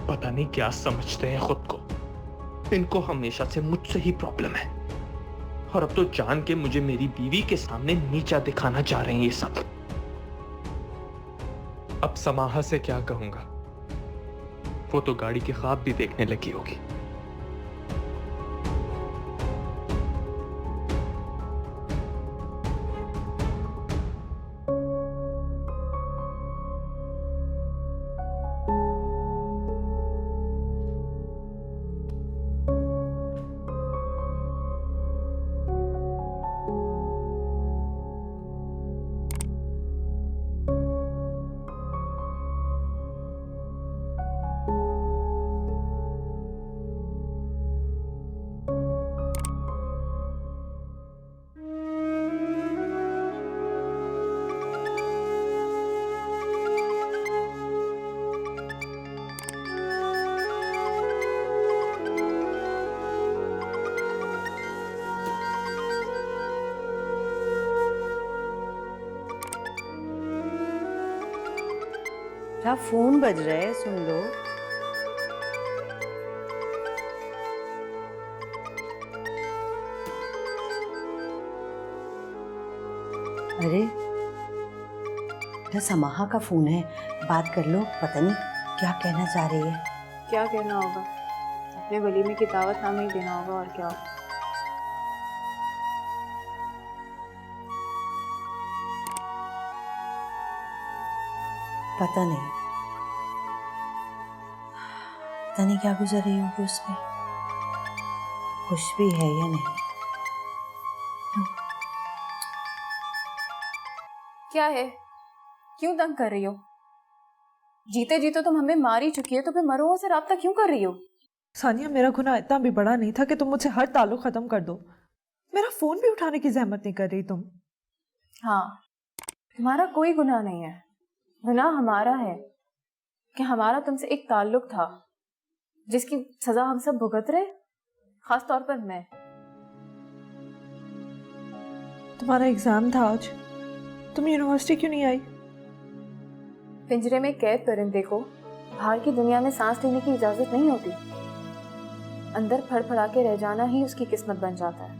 पता नहीं क्या समझते हैं खुद को। इनको हमेशा से मुझसे ही प्रॉब्लम है, और अब तो जान के मुझे मेरी बीवी के सामने नीचा दिखाना चाह रहे हैं ये सब। अब समाहा से क्या कहूंगा, वो तो गाड़ी के ख्वाब भी देखने लगी होगी। क्या फोन बज रहा है, सुन लो। अरे क्या समाहा का फोन है, बात कर लो। पता नहीं क्या कहना चाह रही है। क्या कहना होगा, अपने वलीमे की दावत नाम ही देना होगा, और क्या। पता नहीं, पता नहीं क्या गुजर रही होगी उसकी, खुश भी है या नहीं। क्या है, क्यों तंग कर रही हो? जीते जीते तुम हमें मार ही चुकी है, तो फिर मरो से राब्ता क्यों कर रही हो? सानिया, मेरा गुनाह इतना भी बड़ा नहीं था कि तुम मुझसे हर ताल्लुक खत्म कर दो। मेरा फोन भी उठाने की जहमत नहीं कर रही तुम। हाँ, तुम्हारा कोई गुनाह नहीं है, गुनाह हमारा है कि हमारा तुमसे एक ताल्लुक था जिसकी सजा हम सब भुगत रहे, खास तौर पर मैं। तुम्हारा एग्जाम था आज, तुम यूनिवर्सिटी क्यों नहीं आई? पिंजरे में कैद परिंदे को बाहर की दुनिया में सांस लेने की इजाजत नहीं होती, अंदर फड़फड़ा के रह जाना ही उसकी किस्मत बन जाता है।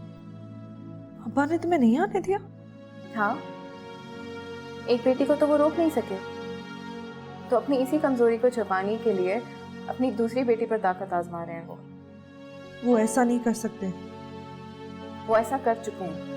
अब्बा ने तुम्हें नहीं आने दिया? हाँ, एक बेटी को तो वो रोक नहीं सके, तो अपनी इसी कमजोरी को छुपाने के लिए अपनी दूसरी बेटी पर ताकत आजमा रहे हैं। वो ऐसा नहीं कर सकते। वो ऐसा कर चुके हैं।